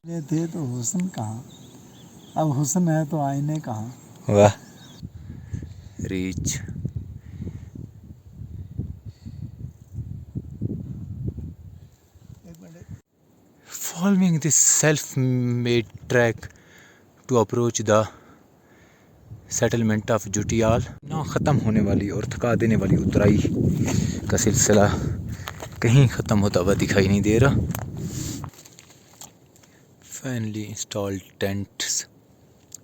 ये थे तो हुस्न कहाँ, अब हुस्न है तो आईने कहाँ। वाह। Reach following this self-made trek to approach the settlement of जुटियाल। ना ख़त्म होने वाली और थका देने वाली उतराई का सिलसिला कहीं ख़त्म होता हुआ दिखाई नहीं दे रहा। Finally installed tents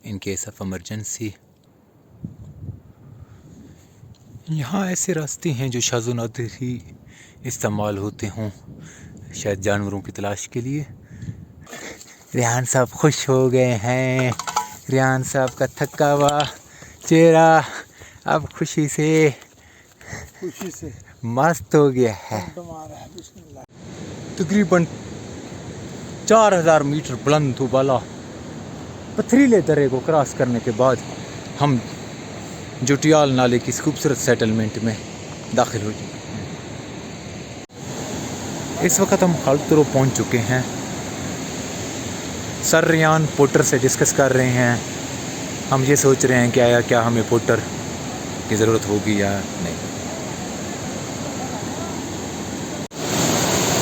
in case of emergency। यहाँ ऐसे रास्ते हैं जो शाज़ो नादिर ही इस्तेमाल होते हों, शायद जानवरों की तलाश के लिए। रियान साहब खुश हो गए हैं। रियान साहब का थका हुआ चेहरा अब खुशी से मस्त हो गया है। तकरीबन 4000 मीटर बुलंद वाला पथरीले दर्रे को क्रॉस करने के बाद हम जुटियाल नाले की खूबसूरत सेटलमेंट में दाखिल हो चुके हैं। इस वक्त हम खालतरो पहुंच चुके हैं। सर रियान पोर्टर से डिस्कस कर रहे हैं। हम ये सोच रहे हैं कि आया क्या हमें पोर्टर की ज़रूरत होगी या नहीं।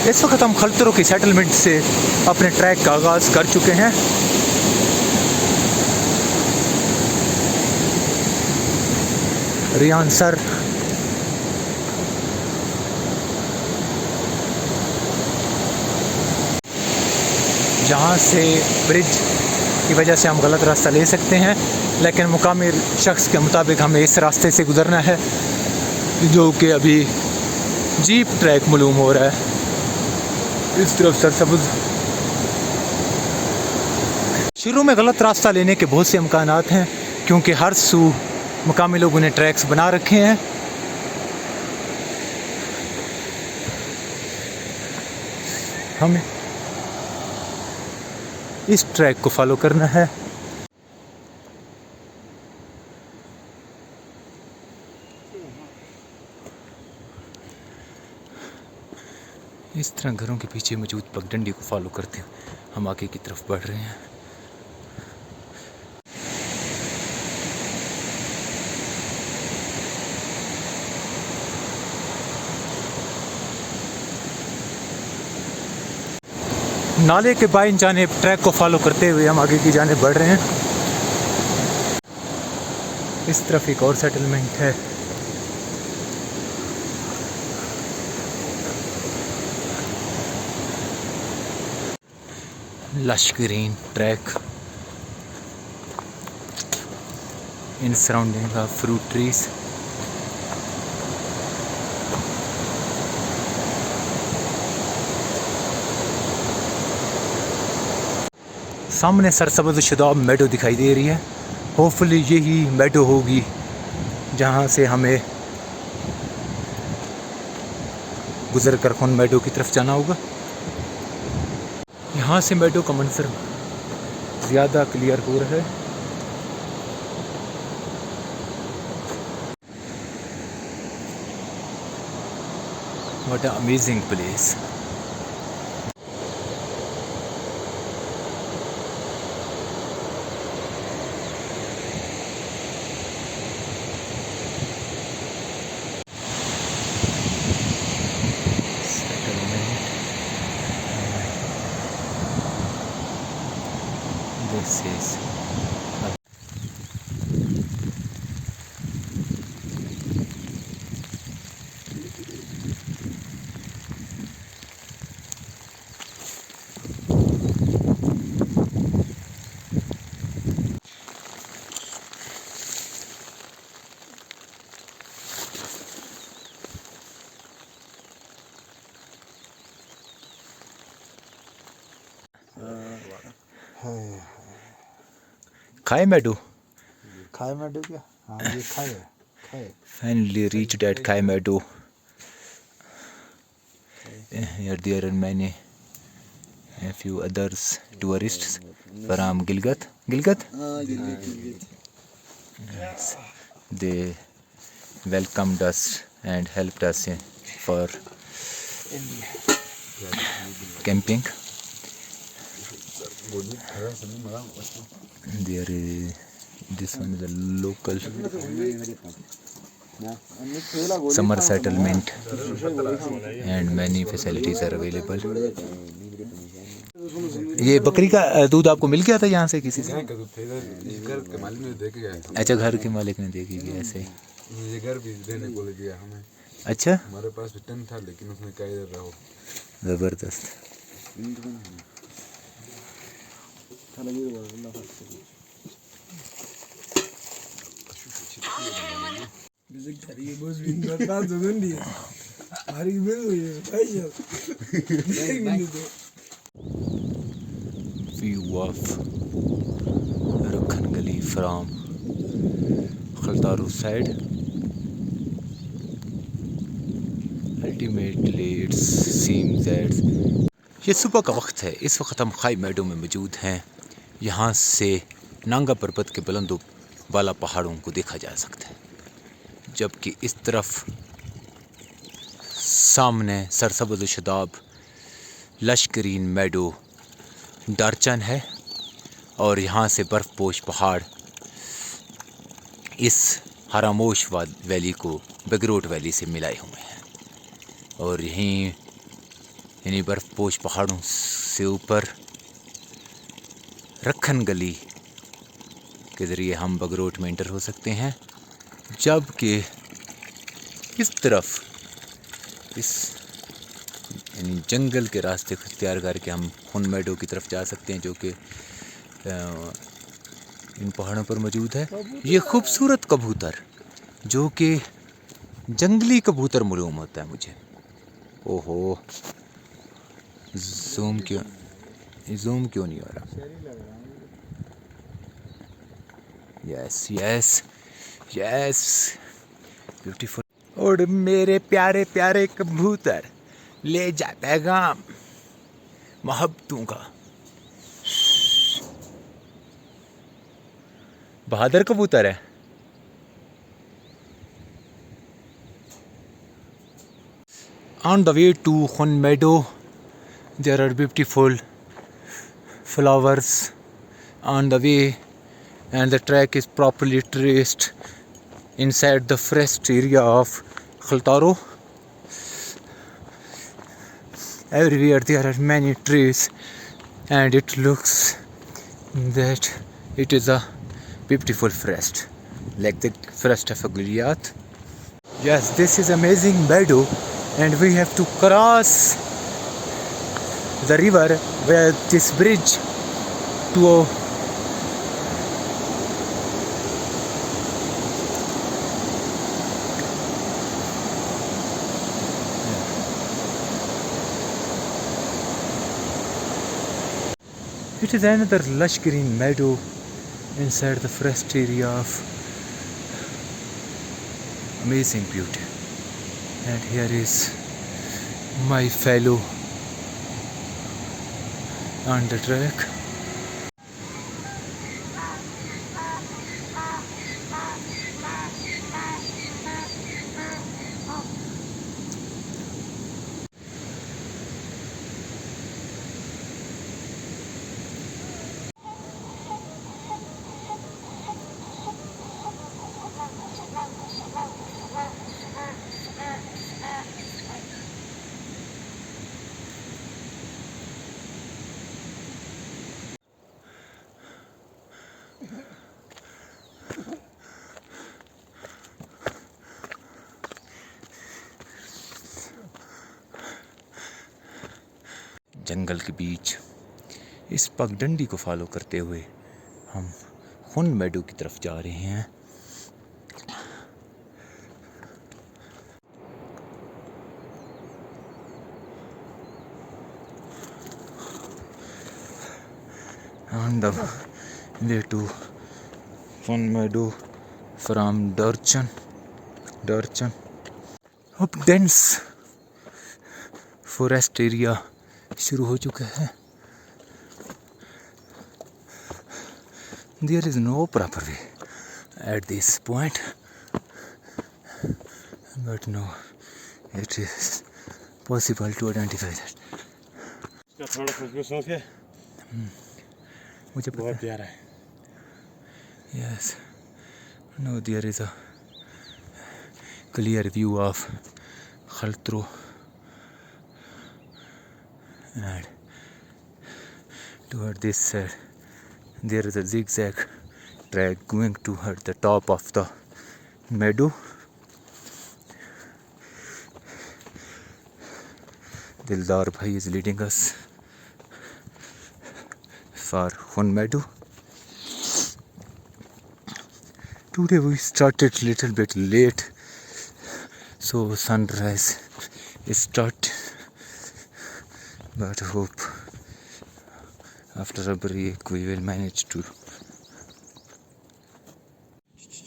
इस वक्त हम खालतरो की सेटलमेंट से अपने ट्रैक का आगाज़ कर चुके हैं। रियान सर जहाँ से ब्रिज की वजह से हम गलत रास्ता ले सकते हैं, लेकिन मुकामी शख्स के मुताबिक हमें इस रास्ते से गुज़रना है जो कि अभी जीप ट्रैक मालूम हो रहा है। इस तरफ सरसब्ज़। शुरू में गलत रास्ता लेने के बहुत से इम्कानात हैं क्योंकि हर सू मुकामी लोगों ने ट्रैक्स बना रखे हैं। हमें इस ट्रैक को फॉलो करना है। इस तरह घरों के पीछे मौजूद पगडंडी को फॉलो करते हैं हम आगे की तरफ बढ़ रहे हैं। नाले के बाईं जानिब ट्रैक को फॉलो करते हुए हम आगे की जानिब बढ़ रहे हैं। इस तरफ एक और सेटलमेंट है। Lush green track in surrounding of fruit trees. सामने सरसब्ज़ शुदाब मेडो दिखाई दे रही है। होपफुली यही मेडो होगी जहाँ से हमें गुजर कर खून मेडो की तरफ जाना होगा। यहाँ से मेडो का मंजर ज़्यादा क्लियर हो रहा है। What a amazing place. This is खाए मेडो। खाए मेडो क्या? हाँ ये खाए खाए। Finally reached at Khai Meadow. Here there are many, a few others tourists from Gilgit. Gilgit? Yes. They welcomed us and helped us for camping. There is this one is a local summer settlement and many facilities are available. ये बकरी का दूध आपको मिल गया था यहाँ से किसी से? घर के मालिक ने दे के गया। अच्छा, घर के मालिक ने दे के गया ऐसे ही। ये घर भी देने को दिया हमें। अच्छा, हमारे पास भी टन था लेकिन उसने कहा इधर रहो। जबरदस्त। View of Rakhan Gali from Khaltaru side. Ultimately it seems that ये सुबह का वक्त है। इस वक्त हम खाई मेडो में मौजूद हैं। यहाँ से नांगा पर्वत के बुलंदों वाला पहाड़ों को देखा जा सकता है, जबकि इस तरफ सामने सरसब्ज़ शदाब लश्करीन मेडो डार्चन है और यहाँ से बर्फ़पोश पहाड़ इस हरामोश वैली को बगरोट वैली से मिलाए हुए हैं। और यहीं इन्हीं बर्फ़पोश पहाड़ों से ऊपर रखन गली के ज़रिए हम बगरोट में एंटर हो सकते हैं, जबकि इस तरफ इस यानी जंगल के रास्ते को इख्तियार करके हम खुन मेडो की तरफ जा सकते हैं, जो कि इन पहाड़ों पर मौजूद है। ये खूबसूरत कबूतर जो कि जंगली कबूतर मालूम होता है मुझे। ओहो, जूम क्यों नहीं हो रहा? Yes yes yes, beautiful. और मेरे प्यारे प्यारे कबूतर ले जा पैगाम मोहब्बतों का। बहादुर कबूतर है। On the way to Khun Meadow, there are beautiful flowers on the way, and the track is properly traced inside the forest area of Khaltaro. Everywhere there are many trees, and it looks that it is a beautiful forest, like the forest of Guliyat. Yes, this is amazing meadow, and we have to cross the river with this bridge to it is another lush green meadow inside the forest area of amazing beauty. And here is my fellow on the track. जंगल के बीच इस पगडंडी को follow करते हुए हम खुन मेडो की तरफ जा रहे हैं। On the way to Khun Meadow from Darchan. अब डेंस फॉरेस्ट एरिया शुरू हो चुका है। There is no proper way at this point, but no, it is possible to identify that. मुझे पता बहुत प्यारा है। Yes no there is a clear view of Khaltro and toward this side there is a zigzag track going toward the top of the meadow. Dildar Bhai is leading us for one meadow. Today we started little bit late, so sunrise is start, but hope after a break we will manage to.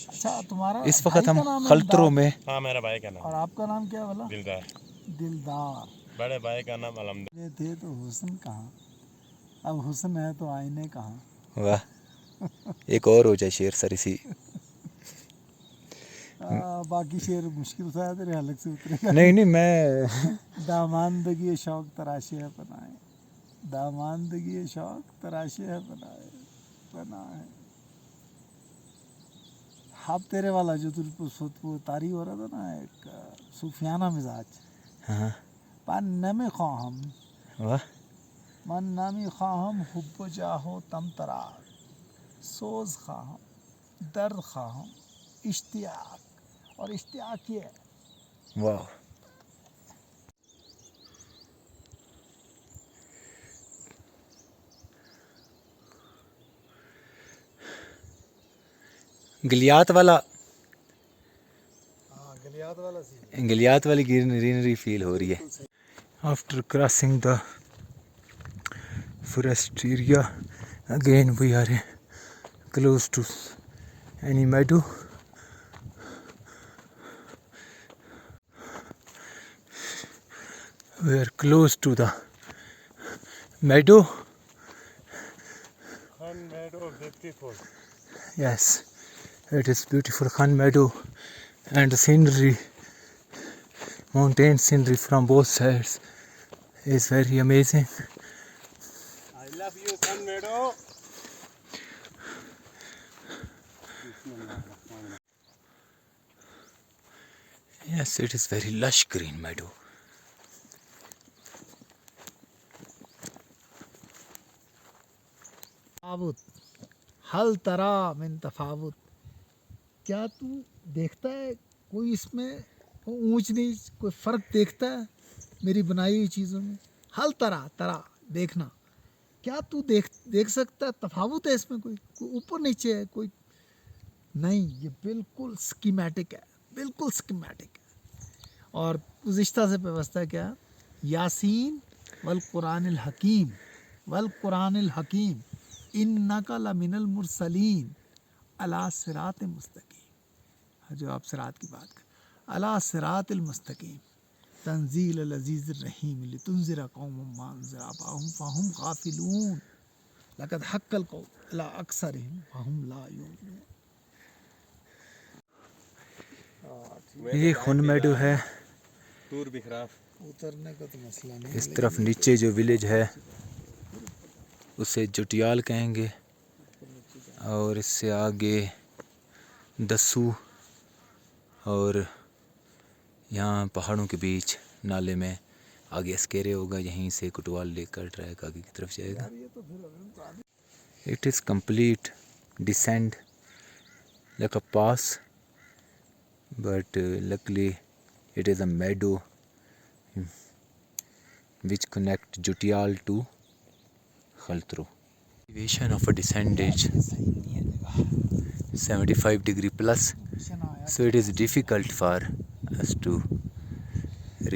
अच्छा तुम्हारा इस भाई वक्त का हम नाम है खलत्रो दिलदार, में हाँ, मेरा भाई का और नाम आपका नाम क्या बोला? दिलदार। दिलदार। बड़े भाई का नाम अलमद। ये थे तो हुस्न कहाँ, अब हुस्न है तो आईने कहाँ। वाह एक और हो जाए शेर सर इसी बाकी शेर मुश्किल सा है, तेरे हलक से उतरेगा। नहीं नहीं मैं दामानदगी शौक तराशे है पनाए, दामानदगी शौक तराशे है पनाए, पनाए। हाफ तेरे वाला जो तुझको तारी हो रहा था ना, एक सूफियाना मिजाज। हाँ पान नमे ख्वाहम वाह मन नामी ख्वाहम हुब्ब जाहो तम तरा, सोज ख्वाहम दर्द ख्वाहम इश्तियाक, और इश्तियाक ये है। वाह गिलियात वाला गलियात वाला सी गिलियात वाली ग्रीनरी फील हो रही है। After crossing the forest area again we are close to any meadow. We are close to the meadow. Beautiful. Yes, it is beautiful Khan meadow, and the scenery, mountain scenery from both sides is very amazing. I love you, Sun Meadow. Yes, it is very lush green meadow. तफावुत हल तरा मिन तफावुत, क्या तू देखता है कोई इसमें ऊंच नीच, कोई फ़र्क देखता है मेरी बनाई हुई चीज़ों में? हल तरा, तरा देखना, क्या तू देख सकता है तफावुत है इसमें? कोई ऊपर नीचे है कोई? नहीं, ये बिल्कुल स्कीमेटिक है, बिल्कुल स्कीमेटिक है। और गुज़िश्ता से व्यवस्था क्या? यासीन वल कुरानिल हकीम, वल कुरानिल हकीम इन्नका लमिनल मुरसलीन अला सिरात मुस्तकीम। जो आप सिरात की बात कर, अला सिरातिल मुस्तकीम तंजील अल अजीज़ रहीम लितुनज़िरा कौमम मा अनज़रा आबाहुम फहुम गाफिलून लक़द हक़्क़ल क़ौल अला अक्सरिहिम फहुम ला युमिनून। ये खून मेडो है। टूर भी खराब। उतरने का तो मसला नहीं, इस तरफ नीचे जो विलेज है उसे जुटियाल कहेंगे, और इससे आगे दस्सू, और यहाँ पहाड़ों के बीच नाले में आगे अस्केरे होगा, यहीं से कुटवाल लेकर ट्रैक आगे की तरफ जाएगा। It is complete descend like a pass, but luckily it is a meadow which connect Jutial to Khaltro. Elevation of a descent is 75° plus, so it is difficult for us to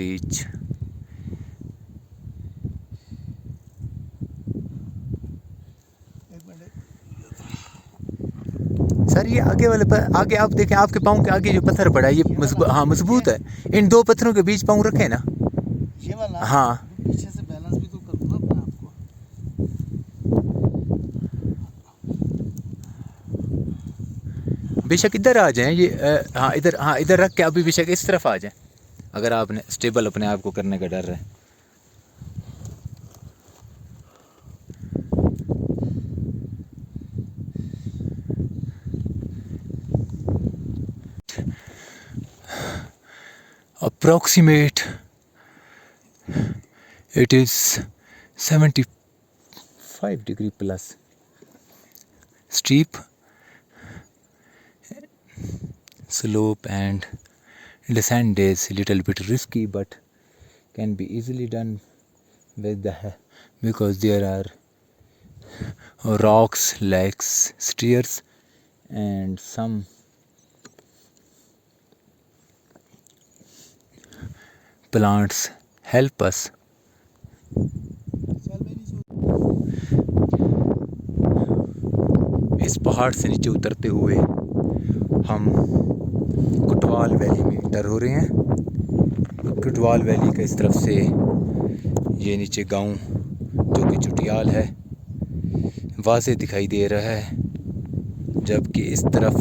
reach. Sir ये आगे वाले पर आगे आप देखें, आपके पाँव के आगे जो पत्थर पड़ा है ये मजबूत है। इन दो पत्थरों के बीच पाँव रखे ना, ये वाला हाँ पीछे से बैलेंस भी तो करूँगा अपने आप को। बेशक इधर आ जाएं, ये हाँ इधर रख के अभी बेशक इस तरफ आ जाएं, अगर आपने स्टेबल अपने आप को करने का डर है। approximate it is 75 degree plus. Steep slope and descent is little bit risky, but can be easily done with the because there are rocks, lakes, stairs, and some plants help us. इस पहाड़ से नीचे उतरते हुए हम कुटवाल valley में inter हो रहे हैं। कुटवाल वैली का इस तरफ से ये नीचे गांव जो कि जुटियाल है वाज़े दिखाई दे रहा है, जबकि इस तरफ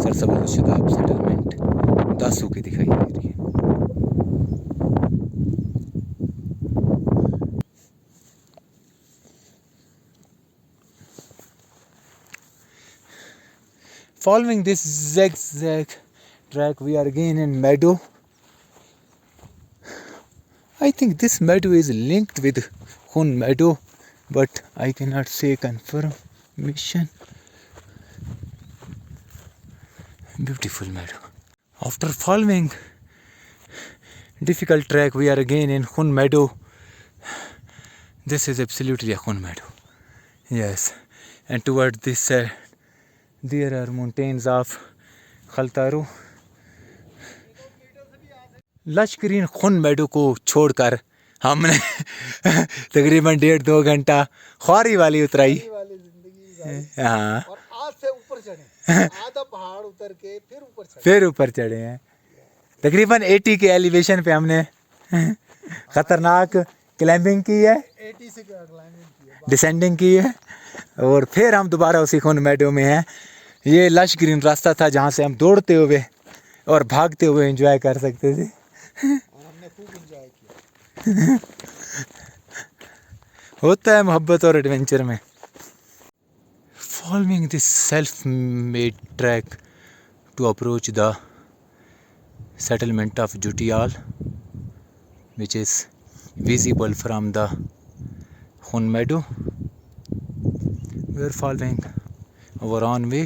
सरसब्ज़ शदाब सेटलमेंट दासू की दिखाई दे रही है। Following this zigzag track, we are again in meadow. I think this meadow is linked with Hun meadow, but I cannot say confirmation. Beautiful meadow. After following difficult track, we are again in Hun meadow. This is absolutely a Hun meadow. Yes, and toward this side there are mountains of खलतारू। Lush green खुन meadow को छोड़कर हमने तकरीबन 1.5-2 घंटा ख्वारी वाली उतराई। हाँ, और आज से ऊपर चढ़े, आधा पहाड़ उतर के फिर ऊपर चढ़े हैं। तकरीबन 80 के एलिवेशन पे हमने खतरनाक क्लाइंबिंग की है, 80 से क्लाइंबिंग की है, डिसेंडिंग की है, और फिर हम दोबारा उसी खुन मेडो में हैं। ये लश ग्रीन रास्ता था जहाँ से हम दौड़ते हुए और भागते हुए एंजॉय कर सकते थे। और हमने खूब एंजॉय किया। होता है मोहब्बत और एडवेंचर में। Following this self-made track to approach the settlement of Jutial, which is visible from the Hun meadow, we are following our own way.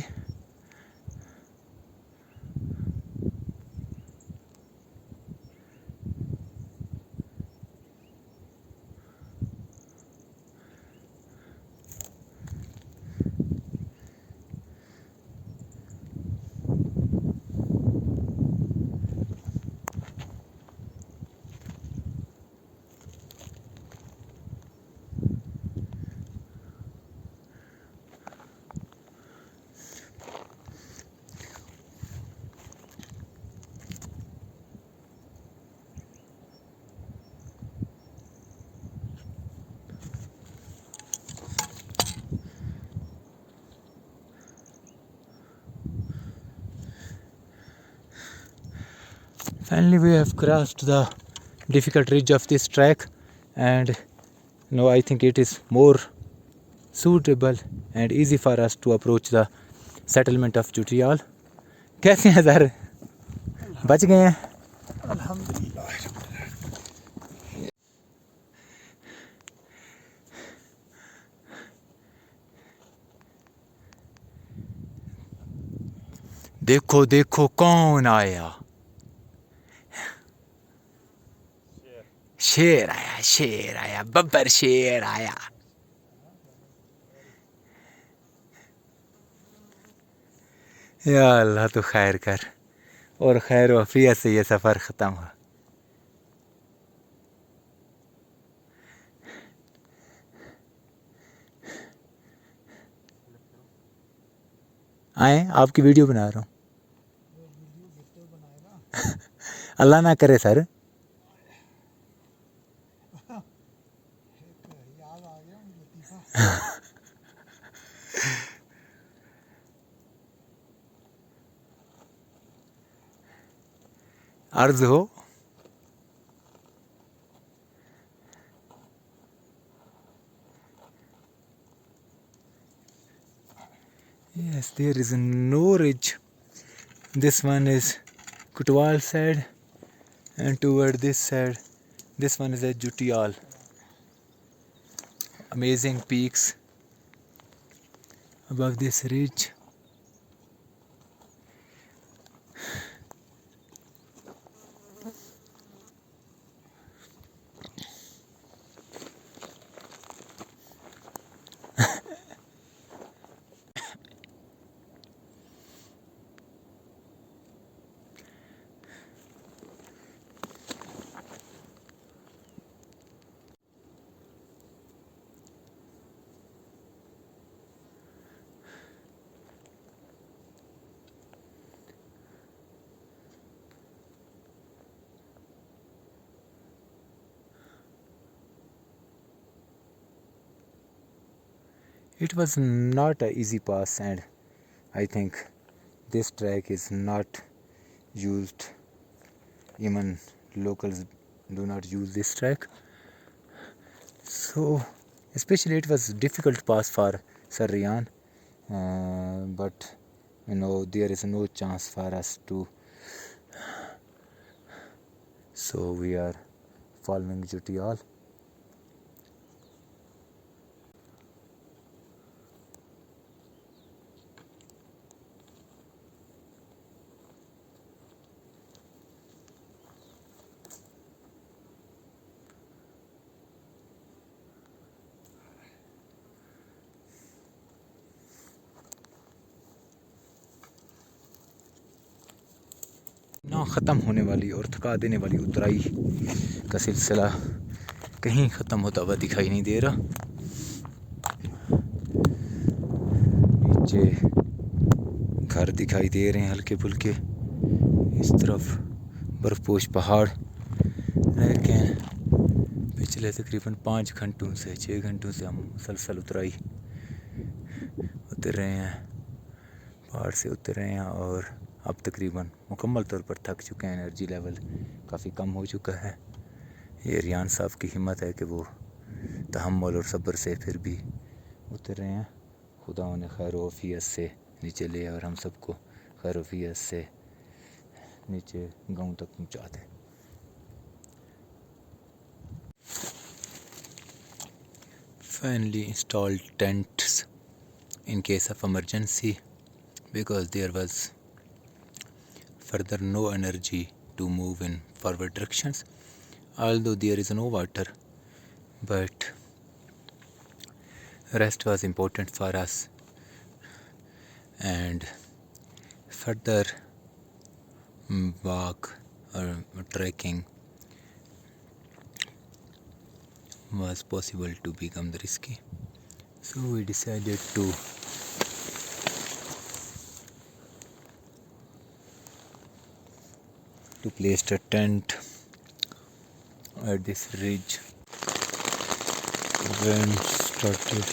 Finally, we have crossed the difficult ridge of this track, and now I think it is more suitable and easy for us to approach the settlement of Jutial. कैसे हैं sir? बच गए हैं? अल्हम्दुलिल्लाह। देखो देखो कौन आया। शेर आया, शेर आया, बब्बर शेर आया। या अल्लाह तो खैर कर, और खैर वफियत से ये सफ़र ख़त्म हुआ। आए, आपकी वीडियो बना रहा हूँ। अल्लाह ना करे सर। याद आ गया लतीफ़ा। अर्ज हो। Yes, there is no ridge. This one is Kutwal side, And toward this side, this one is a Jutial. Amazing peaks above this ridge. It was not an easy pass, and I think this track is not used. Even locals do not use this track. So, especially it was difficult pass for Sir Rian, but there is no chance for us to. So we are following Jutial. ना ख़त्म होने वाली और थका देने वाली उतराई का सिलसिला कहीं ख़त्म होता हुआ दिखाई नहीं दे रहा। नीचे घर दिखाई दे रहे हैं हल्के फुल्के, इस तरफ बर्फपोश पहाड़, लेकिन पिछले तकरीबन 5 घंटों से 6 घंटों से हम मुसलसल उतराई उतर रहे हैं, पहाड़ से उतर रहे हैं और अब तकरीबन मुकम्मल तौर पर थक चुके हैं। एनर्जी लेवल काफ़ी कम हो चुका है। ये रियान साहब की हिम्मत है कि वो तहम्मुल और सब्र से फिर भी उतर रहे हैं। खुदा उन्हें खैर वफ़ियत से नीचे ले और हम सबको खैर वफ़ियत से नीचे गांव तक पहुंचा दे। Finally installed tents in case of emergency because there was further no energy to move in forward directions, although there is no water, but rest was important for us, and further walk or trekking was possible to become risky, so we decided to place a tent at this ridge. Rain started